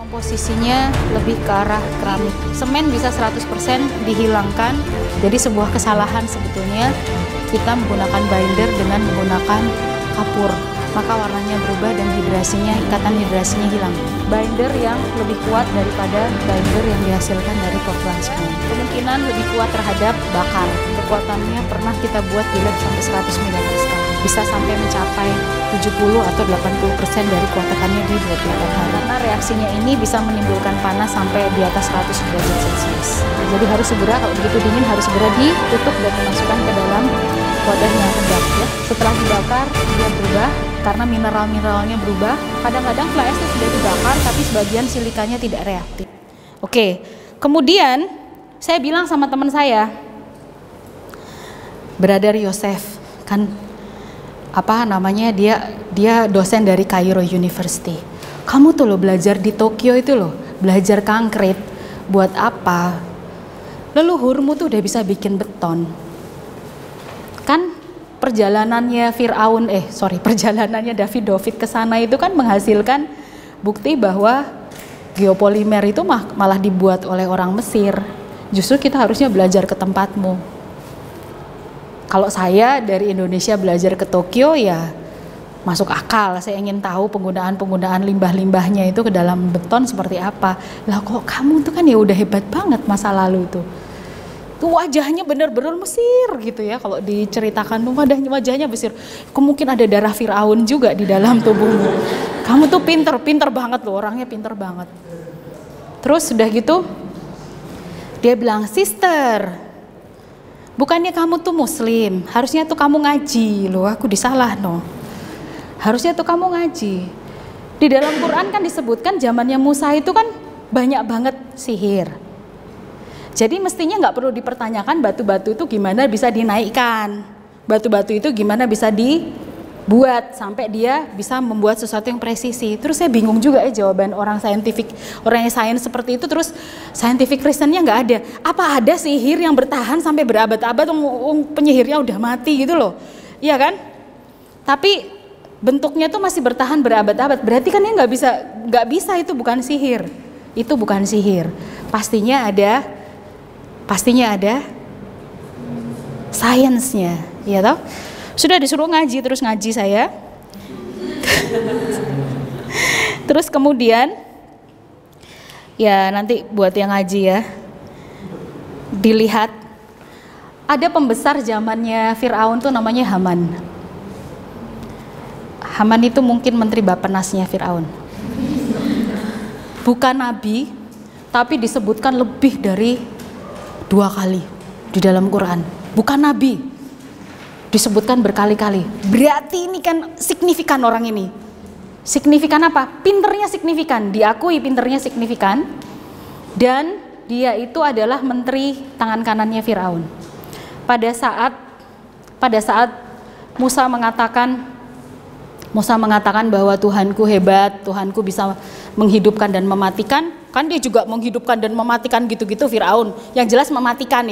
Komposisinya lebih ke arah keramik. Semen bisa 100% dihilangkan. Jadi sebuah kesalahan sebetulnya kita menggunakan binder dengan menggunakan kapur. Maka warnanya berubah dan hidrasinya, ikatan hidrasinya hilang. Binder yang lebih kuat daripada binder yang dihasilkan dari Portland cement. Kemungkinan lebih kuat terhadap bakar. Kekuatannya pernah kita buat di lab sampai 100 mPa. Bisa sampai mencapai 70 atau 80% dari kuatannya di 28 hari. Karena reaksinya ini bisa menimbulkan panas sampai di atas 100 derajat Celcius. Jadi harus segera, kalau begitu dingin harus segera ditutup dan dimasukkan ke dalam wadah yang tegak ya. Setelah dibakar dia berubah karena mineral-mineralnya berubah. Kadang-kadang fly ash sudah dibakar tapi sebagian silikanya tidak reaktif. Oke, kemudian saya bilang sama teman saya, Brother Yosef, kan dia dosen dari Cairo University. Kamu tuh loh belajar di Tokyo itu loh, belajar konkret buat apa? Leluhurmu tuh udah bisa bikin beton. Kan perjalanannya David ke sana itu kan menghasilkan bukti bahwa geopolimer itu malah dibuat oleh orang Mesir. Justru kita harusnya belajar ke tempatmu. Kalau saya dari Indonesia belajar ke Tokyo ya masuk akal. Saya ingin tahu penggunaan limbah-limbahnya itu ke dalam beton seperti apa. Lah kok kamu tuh kan ya udah hebat banget masa lalu itu. Tuh wajahnya benar-benar Mesir gitu ya. Kalau diceritakan tuh wajahnya Mesir. Mungkin ada darah Firaun juga di dalam tubuhmu. Kamu tuh pinter banget loh, orangnya pinter banget. Terus sudah gitu dia bilang, "Sister, bukannya kamu tuh muslim, harusnya tuh kamu ngaji." Loh, aku disalah no. Harusnya tuh kamu ngaji. Di dalam Quran kan disebutkan zamannya Musa itu kan banyak banget sihir. Jadi mestinya nggak perlu dipertanyakan batu-batu itu gimana bisa dinaikkan. Batu-batu itu gimana bisa dibuat sampai dia bisa membuat sesuatu yang presisi. Terus saya bingung juga jawaban orang yang sains seperti itu. Terus scientific reasonnya nggak ada. Apa ada sihir yang bertahan sampai berabad-abad, penyihirnya udah mati gitu loh, iya kan? Tapi bentuknya tuh masih bertahan berabad-abad. Berarti kan ya nggak bisa itu bukan sihir. Itu bukan sihir. Pastinya ada sainsnya, ya toh? Sudah disuruh ngaji, terus ngaji saya. Terus kemudian ya nanti buat yang ngaji ya, dilihat ada pembesar zamannya Firaun tuh namanya Haman. Haman itu mungkin menteri Bappenasnya Firaun. Bukan nabi, tapi disebutkan lebih dari 2 kali di dalam Quran. Bukan nabi, disebutkan berkali-kali. Berarti ini kan signifikan orang ini. Signifikan apa? Pinternya signifikan, diakui pinternya signifikan. Dan dia itu adalah menteri tangan kanannya Firaun. Pada saat Musa mengatakan bahwa Tuhanku hebat, Tuhanku bisa menghidupkan dan mematikan. Kan dia juga menghidupkan dan mematikan gitu-gitu Firaun. Yang jelas mematikan.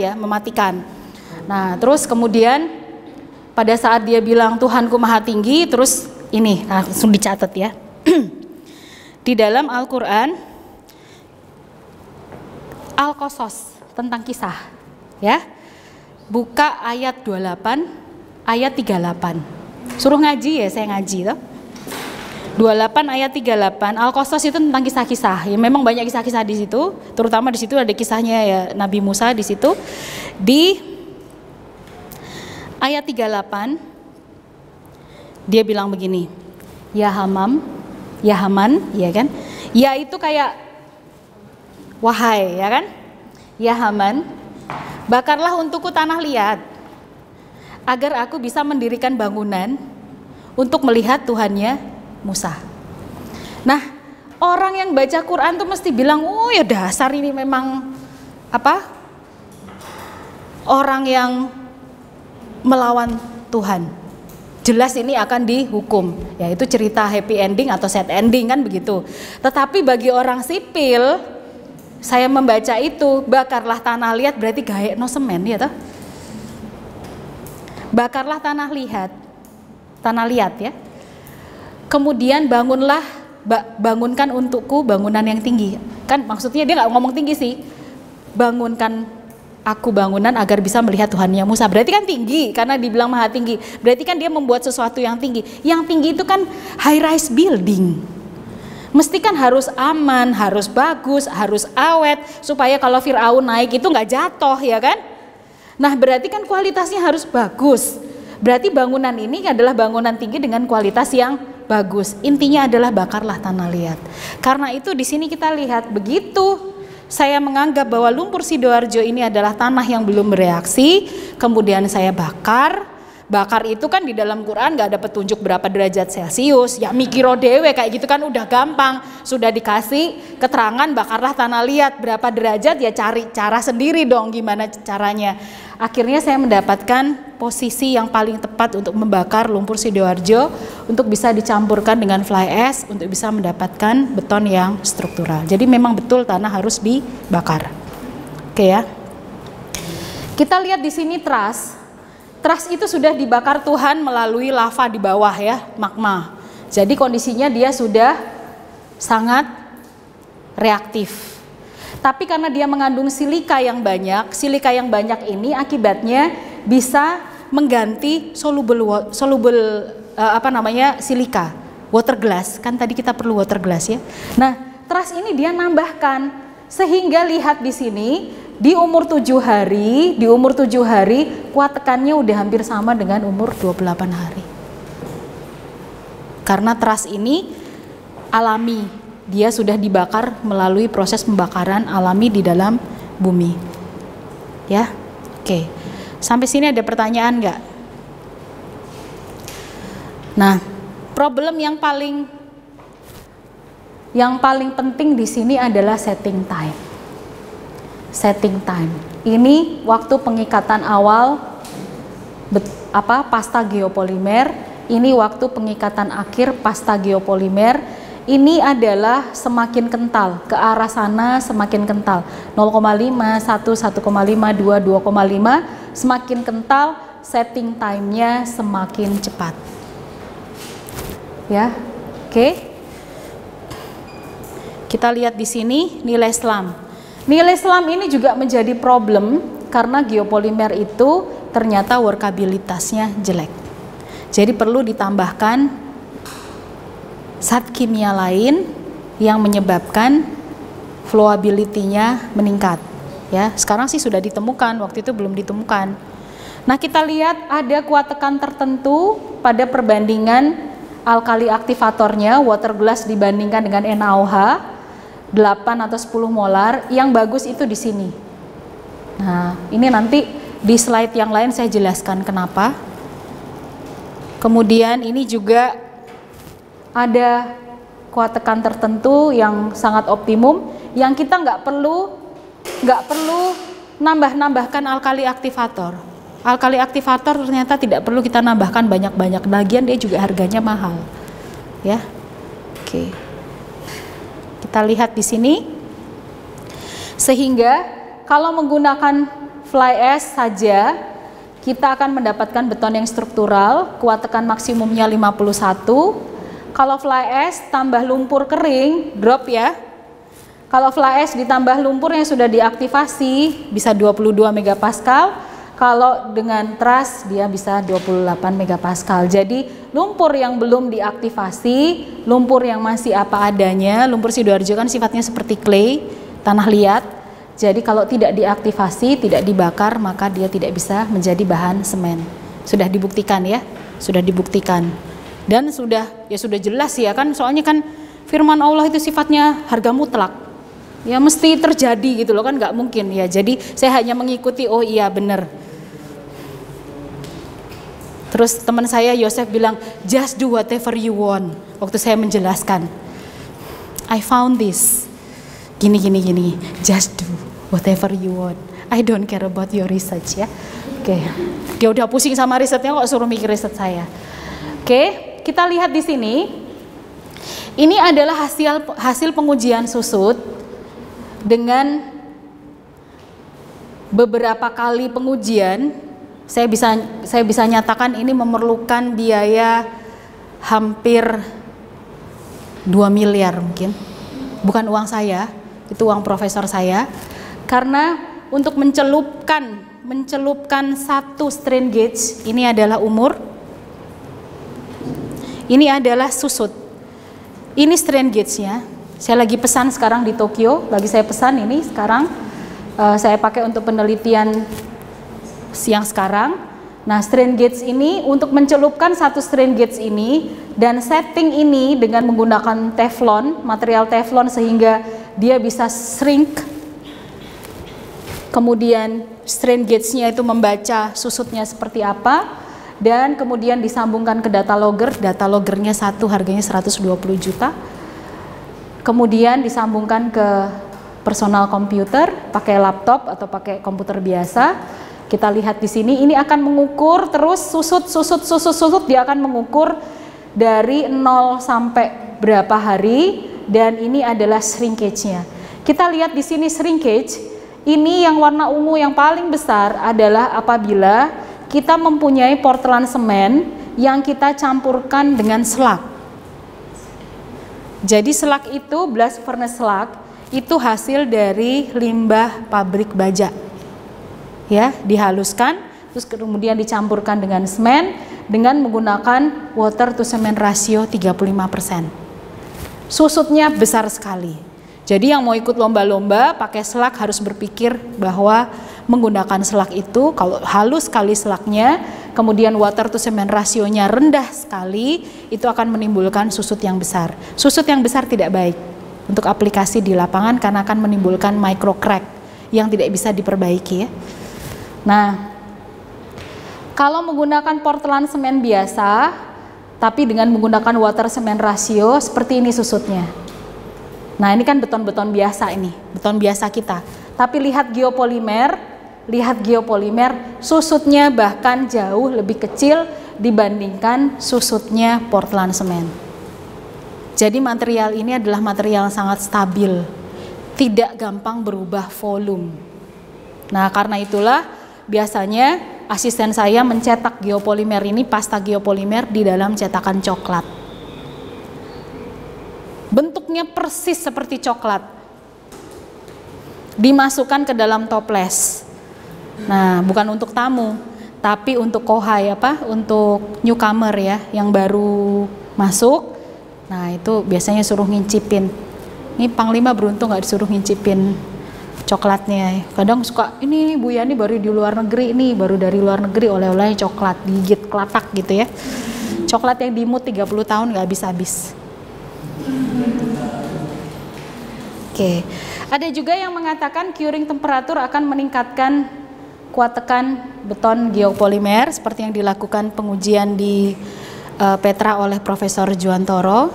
Nah terus kemudian pada saat dia bilang Tuhanku maha tinggi, terus ini langsung dicatat ya. Di dalam Al-Quran Al-Qasas tentang kisah ya. Buka ayat 28, ayat 38. Suruh ngaji ya, saya ngaji toh. 28 ayat 38, Al-Qasas itu tentang kisah-kisah. Ya memang banyak kisah-kisah di situ, terutama di situ ada kisahnya ya Nabi Musa di situ. Di ayat 38 dia bilang begini, ya Haman, ya kan? Ya itu kayak wahai, ya kan? Ya Haman, bakarlah untukku tanah liat, agar aku bisa mendirikan bangunan untuk melihat Tuhannya Musa. Nah, orang yang baca Quran tuh mesti bilang, oh ya dasar ini memang orang yang melawan Tuhan. Jelas ini akan dihukum. Ya itu cerita happy ending atau sad ending kan begitu. Tetapi bagi orang sipil, saya membaca itu, bakarlah tanah liat berarti gaek no semen ya toh. Bakarlah tanah liat ya. Kemudian bangunlah bangunkan untukku bangunan yang tinggi. Kan maksudnya dia nggak ngomong tinggi sih. Bangunkan aku bangunan agar bisa melihat Tuhannya Musa. Berarti kan tinggi, karena dibilang maha tinggi. Berarti kan dia membuat sesuatu yang tinggi. Yang tinggi itu kan high rise building. Mesti kan harus aman, harus bagus, harus awet, supaya kalau Fir'aun naik itu nggak jatuh, ya kan? Nah berarti kan kualitasnya harus bagus. Berarti bangunan ini adalah bangunan tinggi dengan kualitas yang bagus. Intinya adalah bakarlah tanah liat. Karena itu di sini kita lihat begitu saya menganggap bahwa lumpur Sidoarjo ini adalah tanah yang belum bereaksi, kemudian saya bakar. Bakar itu kan di dalam Quran gak ada petunjuk berapa derajat Celcius, ya mikiro dewe kayak gitu kan udah gampang. Sudah dikasih keterangan bakarlah tanah liat berapa derajat, ya cari cara sendiri dong gimana caranya. Akhirnya saya mendapatkan posisi yang paling tepat untuk membakar lumpur Sidoarjo untuk bisa dicampurkan dengan fly ash untuk bisa mendapatkan beton yang struktural. Jadi memang betul tanah harus dibakar. Oke ya. Kita lihat di sini truss. Truss itu sudah dibakar Tuhan melalui lava di bawah ya, magma. Jadi kondisinya dia sudah sangat reaktif. Tapi karena dia mengandung silika yang banyak ini akibatnya bisa mengganti soluble silika, water glass. Kan tadi kita perlu water glass ya. Nah, truss ini dia nambahkan sehingga lihat di sini di umur 7 hari kuat tekannya udah hampir sama dengan umur 28 hari. Karena truss ini alami, dia sudah dibakar melalui proses pembakaran alami di dalam bumi. Ya, oke. Sampai sini ada pertanyaan nggak? Nah, problem yang paling penting di sini adalah setting time. Setting time. Ini waktu pengikatan awal pasta geopolimer, ini waktu pengikatan akhir pasta geopolimer. Ini adalah semakin kental, ke arah sana semakin kental. 0,5, 1, 1,5, 2, 2,5, semakin kental, setting time-nya semakin cepat. Ya, oke. Kita lihat di sini nilai SLAM. Nilai SLAM ini juga menjadi problem karena geopolimer itu ternyata workabilitasnya jelek. Jadi perlu ditambahkan zat kimia lain yang menyebabkan flowability-nya meningkat. Ya, sekarang sih sudah ditemukan, waktu itu belum ditemukan. Nah, kita lihat ada kuat tekan tertentu pada perbandingan alkali aktivatornya, water glass dibandingkan dengan NaOH. 8 atau 10 molar, yang bagus itu di sini. Nah, ini nanti di slide yang lain saya jelaskan kenapa. Kemudian ini juga ada kuat tekan tertentu yang sangat optimum, yang kita nggak perlu nambahkan alkali aktivator. Alkali aktivator ternyata tidak perlu kita nambahkan banyak-banyak, lagian dia juga harganya mahal. Ya, oke. Kita lihat di sini, sehingga kalau menggunakan fly ash saja kita akan mendapatkan beton yang struktural, kuat tekan maksimumnya 51. Kalau fly ash tambah lumpur kering, drop ya. Kalau fly ash ditambah lumpur yang sudah diaktifasi bisa 22 megapascal. Kalau dengan truss dia bisa 28 megapascal. Jadi lumpur yang belum diaktifasi, lumpur yang masih apa adanya, lumpur Sidoarjo kan sifatnya seperti clay, tanah liat. Jadi kalau tidak diaktifasi, tidak dibakar, maka dia tidak bisa menjadi bahan semen. Sudah dibuktikan ya, sudah dibuktikan. Dan sudah jelas ya kan, soalnya kan firman Allah itu sifatnya harga mutlak. Ya mesti terjadi gitu loh kan, nggak mungkin ya. Jadi saya hanya mengikuti, oh iya benar. Terus teman saya Yosef bilang, just do whatever you want. Waktu saya menjelaskan, I found this, gini, just do whatever you want. I don't care about your research ya. Oke, dia udah pusing sama risetnya kok suruh mikir riset saya. Oke, kita lihat di sini. Ini adalah hasil pengujian susut dengan beberapa kali pengujian. Saya bisa nyatakan ini memerlukan biaya hampir 2 miliar mungkin. Bukan uang saya, itu uang profesor saya. Karena untuk mencelupkan satu strain gauge, ini adalah umur, ini adalah susut. Ini strain gauge-nya. Saya lagi pesan sekarang di Tokyo, lagi saya pesan ini sekarang. Saya pakai untuk penelitian siang sekarang. Nah, strain gauge ini untuk mencelupkan satu strain gauge ini dan setting ini dengan menggunakan teflon, material teflon sehingga dia bisa shrink. Kemudian strain gauge-nya itu membaca susutnya seperti apa dan kemudian disambungkan ke data logger. Data loggernya satu harganya 120 juta. Kemudian disambungkan ke personal komputer, pakai laptop atau pakai komputer biasa. Kita lihat di sini, ini akan mengukur terus susut, dia akan mengukur dari 0 sampai berapa hari dan ini adalah shrinkage-nya. Kita lihat di sini shrinkage, ini yang warna ungu yang paling besar adalah apabila kita mempunyai portland semen yang kita campurkan dengan selak. Jadi selak itu, blast furnace selak, itu hasil dari limbah pabrik baja. Ya, dihaluskan terus kemudian dicampurkan dengan semen dengan menggunakan water to cement ratio 35%. Susutnya besar sekali. Jadi yang mau ikut lomba-lomba pakai selak harus berpikir bahwa menggunakan selak itu kalau halus sekali selaknya, kemudian water to cement rasionya rendah sekali, itu akan menimbulkan susut yang besar. Susut yang besar tidak baik untuk aplikasi di lapangan karena akan menimbulkan micro crack yang tidak bisa diperbaiki ya. Nah, kalau menggunakan portland semen biasa, tapi dengan menggunakan water cement ratio, seperti ini susutnya. Nah, ini kan beton-beton biasa ini, beton biasa kita. Tapi lihat geopolimer, susutnya bahkan jauh lebih kecil dibandingkan susutnya portland semen. Jadi material ini adalah material yang sangat stabil, tidak gampang berubah volume. Nah, karena itulah biasanya asisten saya mencetak geopolimer ini, pasta geopolimer di dalam cetakan coklat. Bentuknya persis seperti coklat. Dimasukkan ke dalam toples. Nah, bukan untuk tamu, tapi untuk kohai untuk newcomer ya, yang baru masuk. Nah, itu biasanya suruh ngincipin. Ini Panglima beruntung nggak disuruh ngincipin coklatnya. Kadang suka, ini Bu Yani baru di luar negeri, ini baru dari luar negeri oleh-olehnya coklat, digigit kelatak gitu ya. Coklat yang diimut 30 tahun nggak habis-habis. Oke, ada juga yang mengatakan curing temperatur akan meningkatkan kuat tekan beton geopolimer seperti yang dilakukan pengujian di Petra oleh Profesor Juwantoro.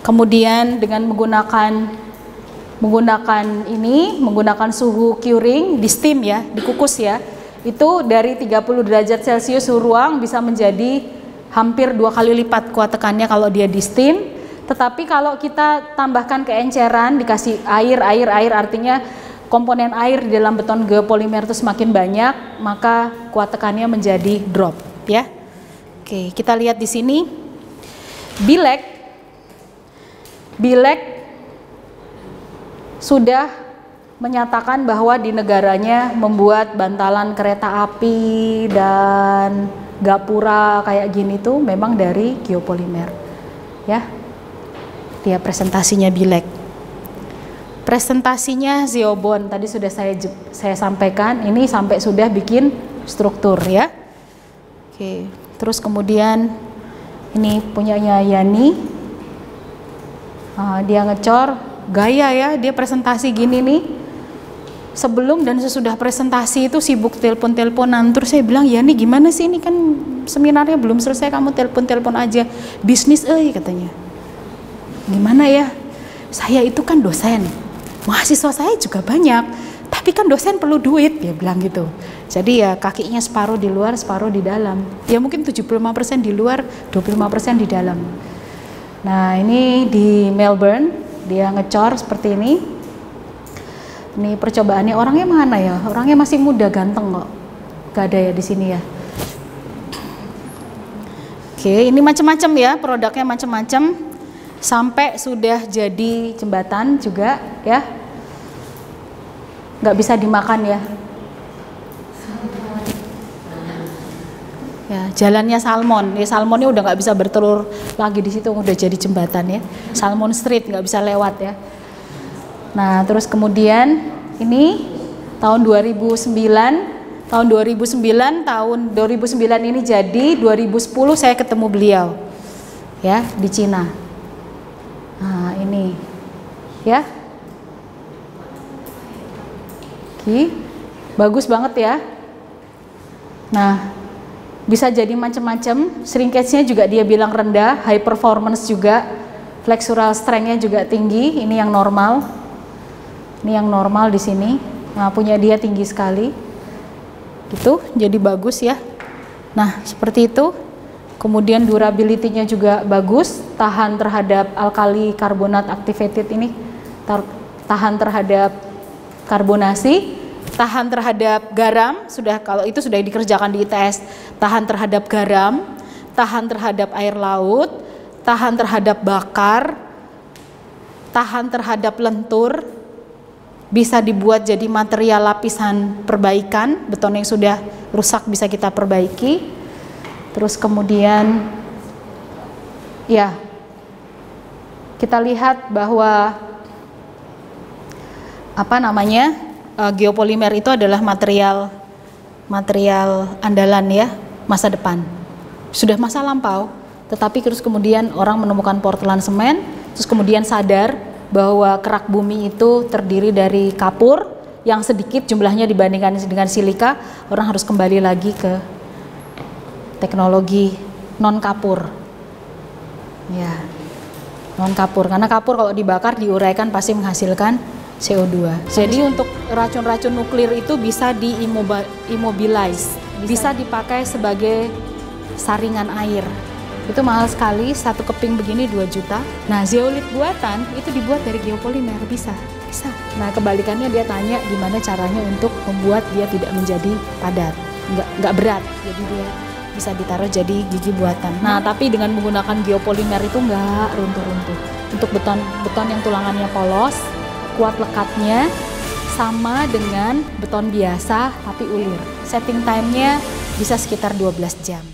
Kemudian dengan menggunakan suhu curing di steam ya, dikukus ya, itu dari 30 derajat Celcius suhu ruang bisa menjadi hampir 2 kali lipat kuat tekannya kalau dia di steam. Tetapi kalau kita tambahkan keenceran, dikasih air artinya komponen air di dalam beton geopolimer itu semakin banyak, maka kuat tekannya menjadi drop ya. Oke, kita lihat di sini Bilek sudah menyatakan bahwa di negaranya membuat bantalan kereta api dan gapura kayak gini tuh memang dari geopolimer ya. Dia presentasinya Bilek. Presentasinya Zeobon tadi sudah saya sampaikan, ini sampai sudah bikin struktur ya. Oke, terus kemudian ini punyanya Yani. Dia ngecor gaya ya, dia presentasi gini nih. Sebelum dan sesudah presentasi itu sibuk telepon-teleponan. Terus saya bilang, "Ya nih gimana sih, ini kan seminarnya belum selesai, kamu telepon-telepon aja. Bisnis katanya. Gimana ya? Saya itu kan dosen. Mahasiswa saya juga banyak, tapi kan dosen perlu duit," dia bilang gitu. Jadi ya kakinya separuh di luar, separuh di dalam. Ya mungkin 75% di luar, 25% di dalam. Nah, ini di Melbourne, dia ngecor seperti ini. Ini percobaannya, orangnya mana ya? Orangnya masih muda, ganteng kok. Gak ada ya di sini ya. Oke, ini macam-macam ya, produknya macam-macam. sampai sudah jadi jembatan juga ya, nggak bisa dimakan ya. Ya, jalannya Salmon, ya Salmonnya udah nggak bisa bertelur lagi di situ, udah jadi jembatan ya. Salmon Street nggak bisa lewat ya. Nah, terus kemudian ini tahun 2009 ini jadi 2010 saya ketemu beliau ya di Cina. Nah, ini ya. Oke. Bagus banget ya. Nah, bisa jadi macam-macam, shrinkage-nya juga dia bilang rendah, high performance juga, flexural strength-nya juga tinggi, ini yang normal. Ini yang normal di sini. Nah, punya dia tinggi sekali. Gitu, jadi bagus ya. Nah, seperti itu. Kemudian durability-nya juga bagus, tahan terhadap alkali karbonat activated ini, tahan terhadap karbonasi, tahan terhadap garam, kalau itu sudah dikerjakan di ITS, tahan terhadap garam, tahan terhadap air laut, tahan terhadap bakar, tahan terhadap lentur, bisa dibuat jadi material lapisan perbaikan, beton yang sudah rusak bisa kita perbaiki. Terus kemudian ya kita lihat bahwa geopolimer itu adalah material andalan ya, masa depan. Sudah masa lampau, tetapi terus kemudian orang menemukan Portland semen, terus kemudian sadar bahwa kerak bumi itu terdiri dari kapur yang sedikit jumlahnya dibandingkan dengan silika, orang harus kembali lagi ke teknologi non kapur. Ya, non kapur, karena kapur kalau dibakar diuraikan pasti menghasilkan CO2. Jadi untuk racun-racun nuklir itu bisa diimmobilize, bisa dipakai sebagai saringan air. Itu mahal sekali, satu keping begini 2 juta. Nah, zeolit buatan itu dibuat dari geopolimer, bisa. Nah, kebalikannya dia tanya gimana caranya untuk membuat dia tidak menjadi padat, nggak berat, jadi dia bisa ditaruh jadi gigi buatan. Nah, tapi dengan menggunakan geopolimer itu nggak runtuh-runtuh. Untuk beton yang tulangannya polos, kuat lekatnya sama dengan beton biasa tapi ulir. Setting time-nya bisa sekitar 12 jam.